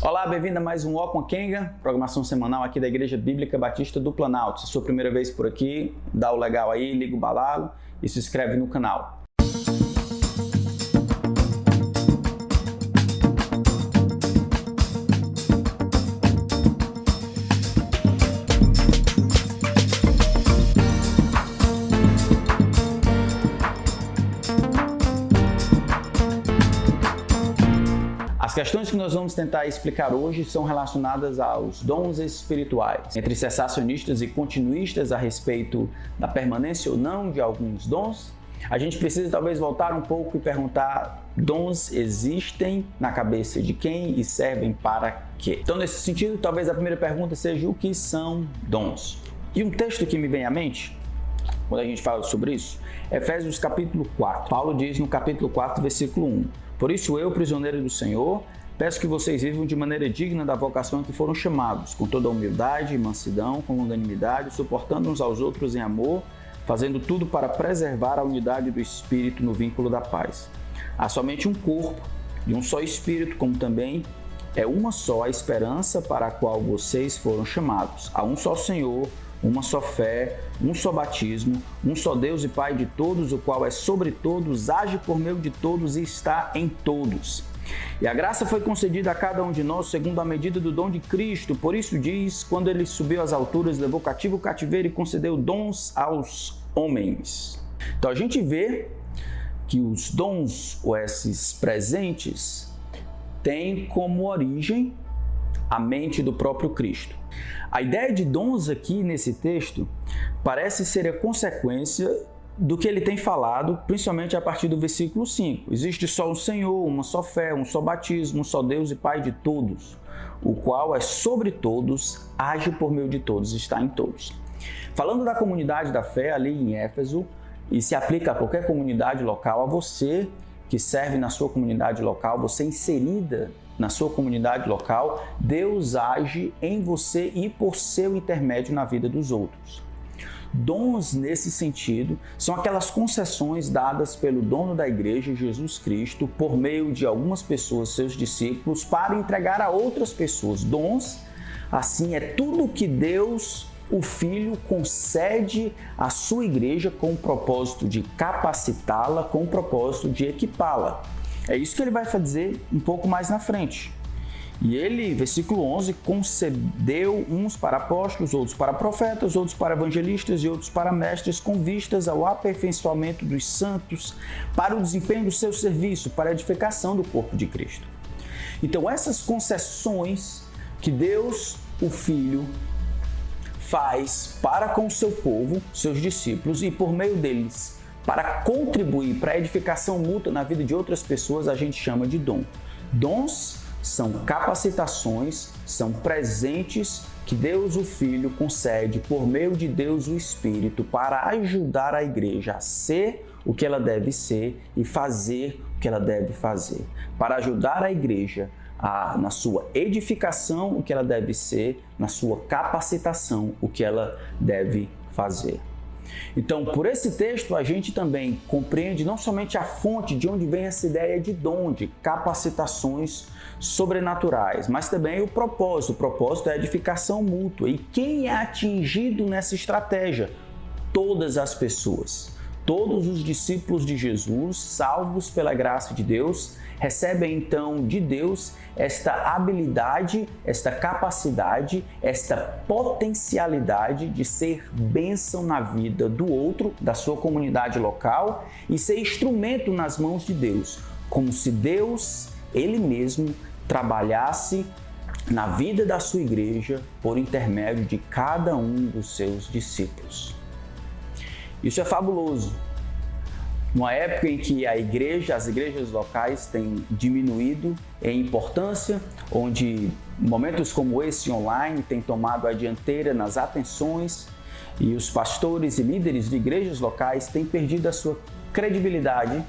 Olá, bem-vindo a mais um Ó com a Kenga, programação semanal aqui da Igreja Bíblica Batista do Planalto. Se é a sua primeira vez por aqui, dá o legal aí, liga o balalo e se inscreve no canal. As questões que nós vamos tentar explicar hoje são relacionadas aos dons espirituais. Entre cessacionistas e continuistas a respeito da permanência ou não de alguns dons, a gente precisa talvez voltar um pouco e perguntar: dons existem na cabeça de quem e servem para quê? Então, nesse sentido, talvez a primeira pergunta seja: o que são dons? E um texto que me vem à mente quando a gente fala sobre isso, Efésios capítulo 4. Paulo diz no capítulo 4, versículo 1: Por isso eu, prisioneiro do Senhor, peço que vocês vivam de maneira digna da vocação a que foram chamados, com toda humildade e mansidão, com longanimidade, suportando uns aos outros em amor, fazendo tudo para preservar a unidade do Espírito no vínculo da paz. Há somente um corpo e um só Espírito, como também é uma só a esperança para a qual vocês foram chamados. Há um só Senhor, uma só fé, um só batismo, um só Deus e Pai de todos, o qual é sobre todos, age por meio de todos e está em todos. E a graça foi concedida a cada um de nós segundo a medida do dom de Cristo. Por isso diz: quando ele subiu às alturas, levou cativo o cativeiro e concedeu dons aos homens. Então a gente vê que os dons, ou esses presentes, têm como origem a mente do próprio Cristo. A ideia de dons aqui nesse texto parece ser a consequência do que ele tem falado, principalmente a partir do versículo 5. Existe só um Senhor, uma só fé, um só batismo, um só Deus e Pai de todos, o qual é sobre todos, age por meio de todos, está em todos. Falando da comunidade da fé ali em Éfeso, e se aplica a qualquer comunidade local, a você que serve na sua comunidade local, você inserida na sua comunidade local, Deus age em você e por seu intermédio na vida dos outros. Dons, nesse sentido, são aquelas concessões dadas pelo dono da igreja, Jesus Cristo, por meio de algumas pessoas, seus discípulos, para entregar a outras pessoas. Dons, assim, é tudo que Deus, o Filho, concede à sua igreja com o propósito de capacitá-la, com o propósito de equipá-la. É isso que ele vai fazer um pouco mais na frente. E ele, versículo 11, concedeu uns para apóstolos, outros para profetas, outros para evangelistas e outros para mestres, com vistas ao aperfeiçoamento dos santos, para o desempenho do seu serviço, para a edificação do corpo de Cristo. Então, essas concessões que Deus, o Filho, faz para com o seu povo, seus discípulos, e por meio deles, para contribuir para a edificação mútua na vida de outras pessoas, a gente chama de dom. Dons são capacitações, são presentes que Deus, o Filho, concede por meio de Deus, o Espírito, para ajudar a igreja a ser o que ela deve ser e fazer o que ela deve fazer. Para ajudar a igreja na sua edificação, o que ela deve ser, na sua capacitação, o que ela deve fazer. Então, por esse texto, a gente também compreende não somente a fonte de onde vem essa ideia de dom, de capacitações sobrenaturais, mas também o propósito é a edificação mútua. E quem é atingido nessa estratégia? Todas as pessoas. Todos os discípulos de Jesus, salvos pela graça de Deus, recebem então de Deus esta habilidade, esta capacidade, esta potencialidade de ser bênção na vida do outro, da sua comunidade local, e ser instrumento nas mãos de Deus, como se Deus, Ele mesmo, trabalhasse na vida da sua igreja por intermédio de cada um dos seus discípulos. Isso é fabuloso. Numa época em que as igrejas locais têm diminuído em importância, onde momentos como esse online têm tomado a dianteira nas atenções e os pastores e líderes de igrejas locais têm perdido a sua credibilidade,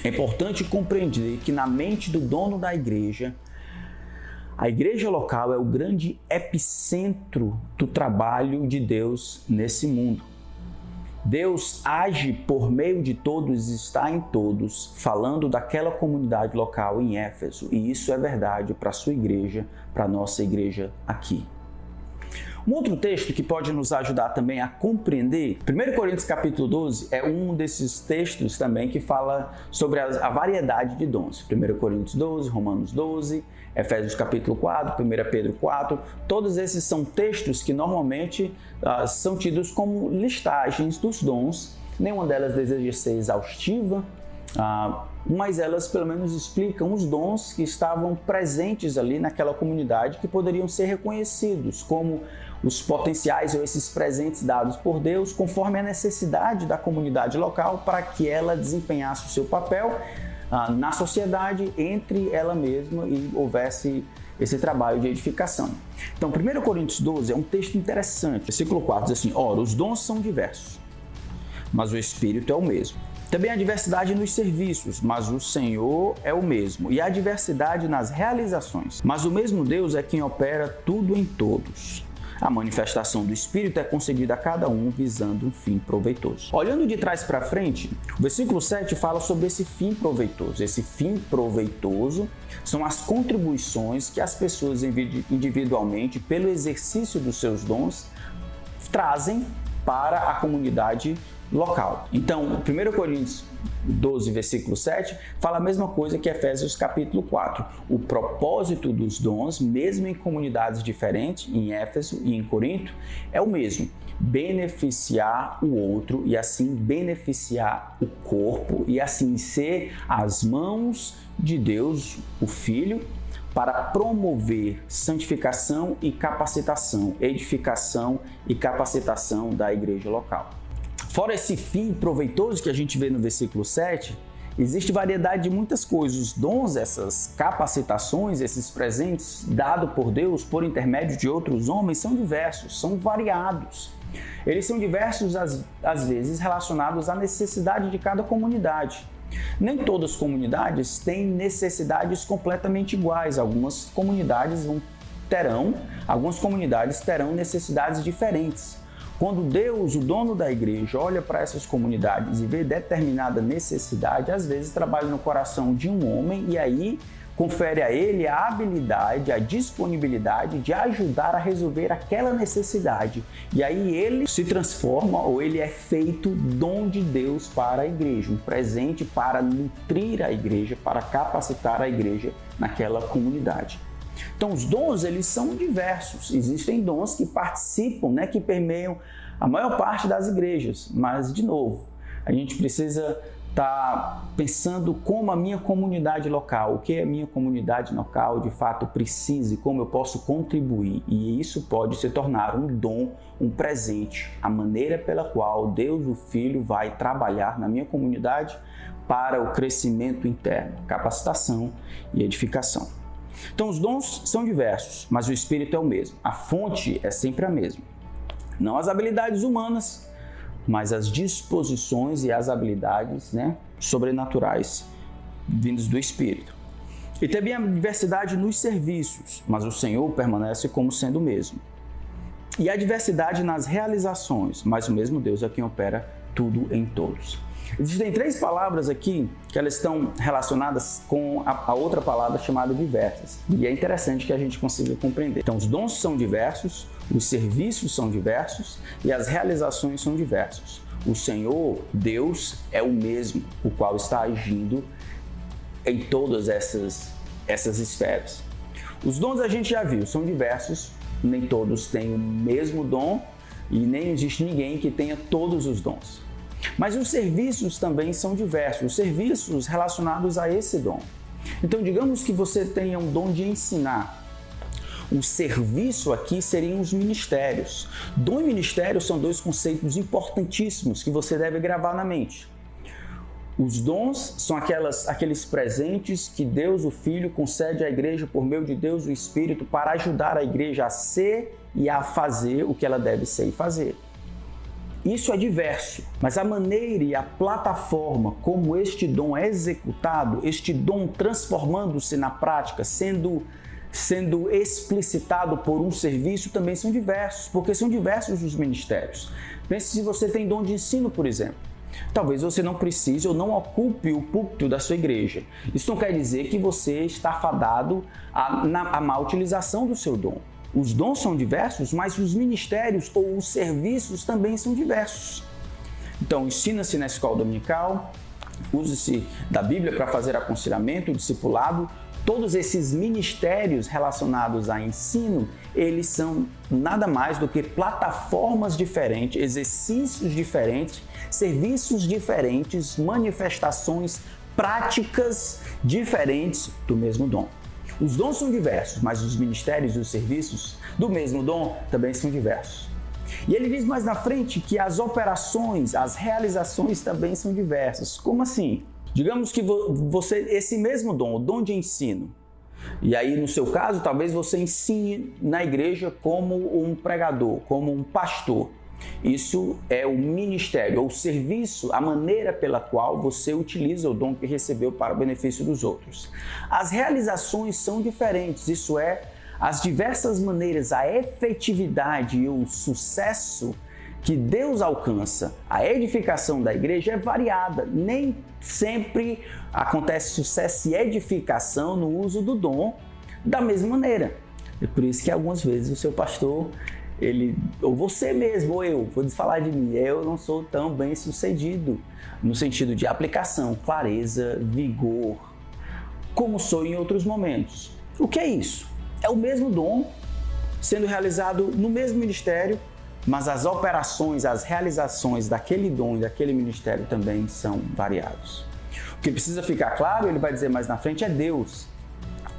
é importante compreender que na mente do dono da igreja, a igreja local é o grande epicentro do trabalho de Deus nesse mundo. Deus age por meio de todos e está em todos, falando daquela comunidade local em Éfeso. E isso é verdade para a sua igreja, para a nossa igreja aqui. Um outro texto que pode nos ajudar também a compreender, 1 Coríntios capítulo 12 é um desses textos também que fala sobre a variedade de dons. 1 Coríntios 12, Romanos 12, Efésios capítulo 4, 1 Pedro 4, todos esses são textos que normalmente são tidos como listagens dos dons. Nenhuma delas deseja ser exaustiva, mas elas pelo menos explicam os dons que estavam presentes ali naquela comunidade, que poderiam ser reconhecidos como os potenciais ou esses presentes dados por Deus conforme a necessidade da comunidade local para que ela desempenhasse o seu papel na sociedade, entre ela mesma, e houvesse esse trabalho de edificação. Então, 1 Coríntios 12 é um texto interessante. Versículo 4 diz assim: ora, os dons são diversos, mas o Espírito é o mesmo. Também há diversidade nos serviços, mas o Senhor é o mesmo. E há diversidade nas realizações, mas o mesmo Deus é quem opera tudo em todos. A manifestação do Espírito é concedida a cada um visando um fim proveitoso. Olhando de trás para frente, o versículo 7 fala sobre esse fim proveitoso. Esse fim proveitoso são as contribuições que as pessoas individualmente, pelo exercício dos seus dons, trazem para a comunidade local. Então, 1 Coríntios 12, versículo 7, fala a mesma coisa que Efésios capítulo 4. O propósito dos dons, mesmo em comunidades diferentes, em Éfeso e em Corinto, é o mesmo: beneficiar o outro e assim beneficiar o corpo e assim ser as mãos de Deus, o Filho, para promover santificação e capacitação, edificação e capacitação da igreja local. Fora esse fim proveitoso que a gente vê no versículo 7, existe variedade de muitas coisas. Os dons, essas capacitações, esses presentes dados por Deus por intermédio de outros homens são diversos, são variados. Eles são diversos, às vezes, relacionados à necessidade de cada comunidade. Nem todas as comunidades têm necessidades completamente iguais. Algumas comunidades terão necessidades diferentes. Quando Deus, o dono da igreja, olha para essas comunidades e vê determinada necessidade, às vezes trabalha no coração de um homem e aí confere a ele a habilidade, a disponibilidade de ajudar a resolver aquela necessidade. E aí ele se transforma, ou ele é feito dom de Deus para a igreja, um presente para nutrir a igreja, para capacitar a igreja naquela comunidade. Então, os dons, eles são diversos. Existem dons que participam, que permeiam a maior parte das igrejas. Mas, de novo, a gente precisa estar pensando como a minha comunidade local, o que a minha comunidade local de fato precisa e como eu posso contribuir. E isso pode se tornar um dom, um presente, a maneira pela qual Deus, o Filho, vai trabalhar na minha comunidade para o crescimento interno, capacitação e edificação. Então, os dons são diversos, mas o Espírito é o mesmo. A fonte é sempre a mesma. Não as habilidades humanas, mas as disposições e as habilidades sobrenaturais vindas do Espírito. E também a diversidade nos serviços, mas o Senhor permanece como sendo o mesmo. E a diversidade nas realizações, mas o mesmo Deus é quem opera tudo em todos. Existem 3 palavras aqui que elas estão relacionadas com a outra palavra chamada diversas. E é interessante que a gente consiga compreender. Então, os dons são diversos, os serviços são diversos e as realizações são diversos. O Senhor, Deus, é o mesmo, o qual está agindo em todas essas esferas. Os dons a gente já viu, são diversos, nem todos têm o mesmo dom e nem existe ninguém que tenha todos os dons. Mas os serviços também são diversos, os serviços relacionados a esse dom. Então, digamos que você tenha um dom de ensinar. O serviço aqui seriam os ministérios. Dom e ministério são 2 conceitos importantíssimos que você deve gravar na mente. Os dons são aqueles presentes que Deus, o Filho, concede à igreja por meio de Deus, o Espírito, para ajudar a igreja a ser e a fazer o que ela deve ser e fazer. Isso é diverso, mas a maneira e a plataforma como este dom é executado, este dom transformando-se na prática, sendo explicitado por um serviço, também são diversos, porque são diversos os ministérios. Pense se você tem dom de ensino, por exemplo. Talvez você não precise ou não ocupe o púlpito da sua igreja. Isso não quer dizer que você está fadado à má utilização do seu dom. Os dons são diversos, mas os ministérios ou os serviços também são diversos. Então, ensina-se na escola dominical, use-se da Bíblia para fazer aconselhamento, discipulado. Todos esses ministérios relacionados a ensino, eles são nada mais do que plataformas diferentes, exercícios diferentes, serviços diferentes, manifestações práticas diferentes do mesmo dom. Os dons são diversos, mas os ministérios e os serviços do mesmo dom também são diversos. E ele diz mais na frente que as operações, as realizações também são diversas. Como assim? Digamos que você, esse mesmo dom, o dom de ensino, e aí no seu caso, talvez você ensine na igreja como um pregador, como um pastor. Isso é o ministério, ou o serviço, a maneira pela qual você utiliza o dom que recebeu para o benefício dos outros. As realizações são diferentes, isso é, as diversas maneiras, a efetividade e o sucesso que Deus alcança, a edificação da igreja é variada. Nem sempre acontece sucesso e edificação no uso do dom da mesma maneira. É por isso que algumas vezes o seu pastor, ou você mesmo, ou eu, vou falar de mim, eu não sou tão bem sucedido no sentido de aplicação, clareza, vigor, como sou em outros momentos. O que é isso? É o mesmo dom sendo realizado no mesmo ministério, mas as operações, as realizações daquele dom e daquele ministério também são variados. O que precisa ficar claro, ele vai dizer mais na frente, é Deus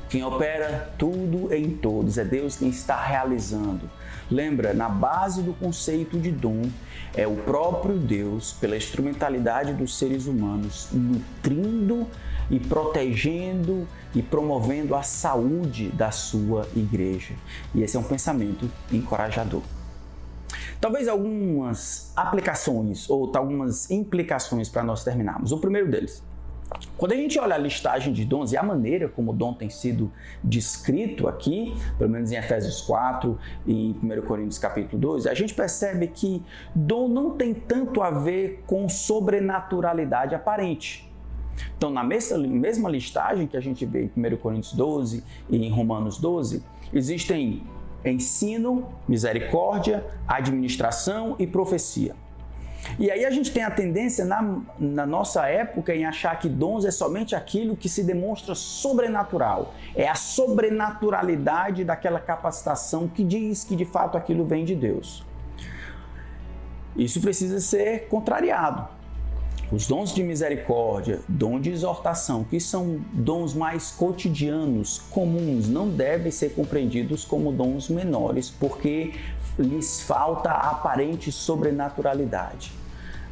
quem opera tudo em todos, é Deus quem está realizando. Lembra, na base do conceito de dom, é o próprio Deus, pela instrumentalidade dos seres humanos, nutrindo e protegendo e promovendo a saúde da sua igreja. E esse é um pensamento encorajador. Talvez algumas aplicações ou algumas implicações para nós terminarmos. O primeiro deles, quando a gente olha a listagem de dons e a maneira como o dom tem sido descrito aqui, pelo menos em Efésios 4 e em 1 Coríntios capítulo 12, a gente percebe que dom não tem tanto a ver com sobrenaturalidade aparente. Então, na mesma listagem que a gente vê em 1 Coríntios 12 e em Romanos 12, existem ensino, misericórdia, administração e profecia. E aí a gente tem a tendência na nossa época em achar que dons é somente aquilo que se demonstra sobrenatural. É a sobrenaturalidade daquela capacitação que diz que de fato aquilo vem de Deus. Isso precisa ser contrariado. Os dons de misericórdia, dom de exortação, que são dons mais cotidianos, comuns, não devem ser compreendidos como dons menores, porque lhes falta a aparente sobrenaturalidade.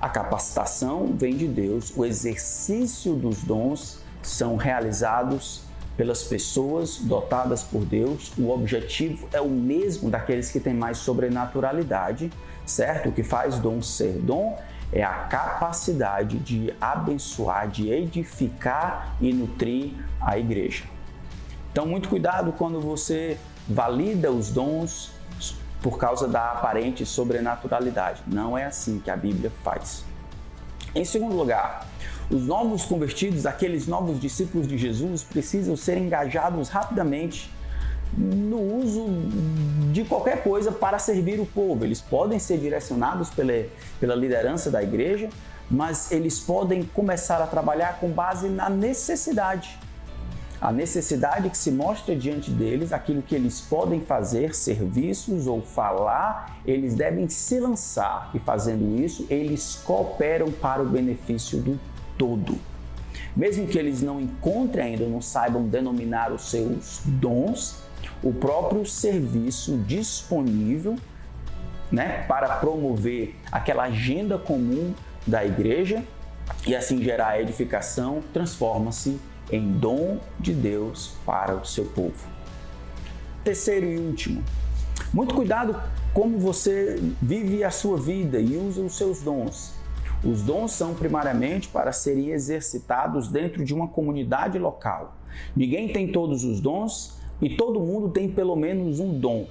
A capacitação vem de Deus, o exercício dos dons são realizados pelas pessoas dotadas por Deus, o objetivo é o mesmo daqueles que têm mais sobrenaturalidade, certo? O que faz dom ser dom é a capacidade de abençoar, de edificar e nutrir a igreja. Então, muito cuidado quando você valida os dons por causa da aparente sobrenaturalidade. Não é assim que a Bíblia faz. Em segundo lugar, os novos convertidos, aqueles novos discípulos de Jesus, precisam ser engajados rapidamente no uso de qualquer coisa para servir o povo. Eles podem ser direcionados pela liderança da igreja, mas eles podem começar a trabalhar com base na necessidade. A necessidade que se mostra diante deles, aquilo que eles podem fazer, serviços ou falar, eles devem se lançar. E fazendo isso, eles cooperam para o benefício do todo. Mesmo que eles não encontrem ainda, não saibam denominar os seus dons, o próprio serviço disponível, para promover aquela agenda comum da igreja e assim gerar a edificação, transforma-se em dom de Deus para o seu povo. Terceiro e último, muito cuidado como você vive a sua vida e usa os seus dons. Os dons são primariamente para serem exercitados dentro de uma comunidade local. Ninguém tem todos os dons e todo mundo tem pelo menos um dom.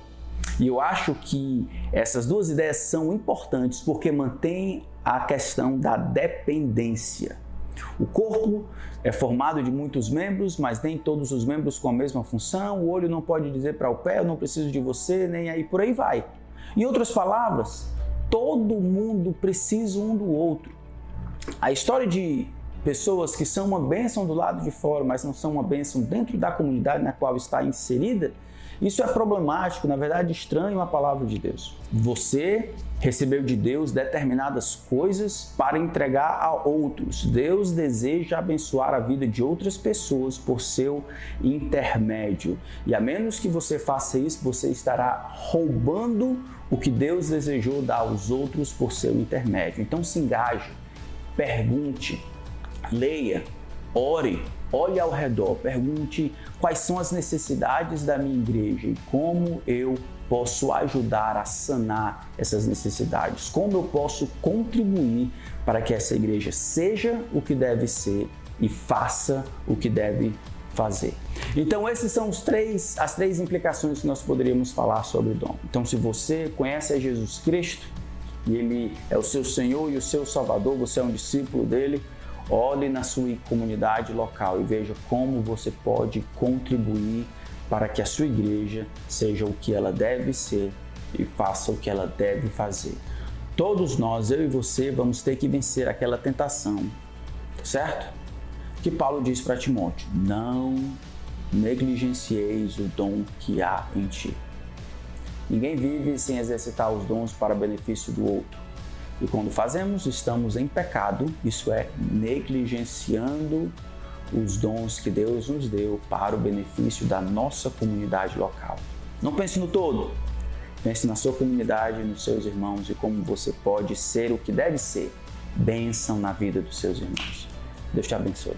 E eu acho que essas duas ideias são importantes porque mantêm a questão da dependência. O corpo é formado de muitos membros, mas nem todos os membros com a mesma função. O olho não pode dizer para o pé, eu não preciso de você, nem aí por aí vai. Em outras palavras, todo mundo precisa um do outro. A história de pessoas que são uma bênção do lado de fora, mas não são uma bênção dentro da comunidade na qual está inserida, isso é problemático, na verdade estranho à palavra de Deus. Você recebeu de Deus determinadas coisas para entregar a outros. Deus deseja abençoar a vida de outras pessoas por seu intermédio. E a menos que você faça isso, você estará roubando o que Deus desejou dar aos outros por seu intermédio. Então se engaje, pergunte, leia, ore, olhe ao redor, pergunte quais são as necessidades da minha igreja e como eu posso ajudar a sanar essas necessidades, como eu posso contribuir para que essa igreja seja o que deve ser e faça o que deve fazer. Então essas são as três implicações que nós poderíamos falar sobre o dom. Então se você conhece a Jesus Cristo e Ele é o seu Senhor e o seu Salvador, você é um discípulo dele, olhe na sua comunidade local e veja como você pode contribuir para que a sua igreja seja o que ela deve ser e faça o que ela deve fazer. Todos nós, eu e você, vamos ter que vencer aquela tentação, certo? Que Paulo diz para Timóteo: não negligencieis o dom que há em ti. Ninguém vive sem exercitar os dons para benefício do outro. E quando fazemos, estamos em pecado, isso é, negligenciando os dons que Deus nos deu para o benefício da nossa comunidade local. Não pense no todo, pense na sua comunidade, nos seus irmãos e como você pode ser o que deve ser, bênção na vida dos seus irmãos. Deus te abençoe.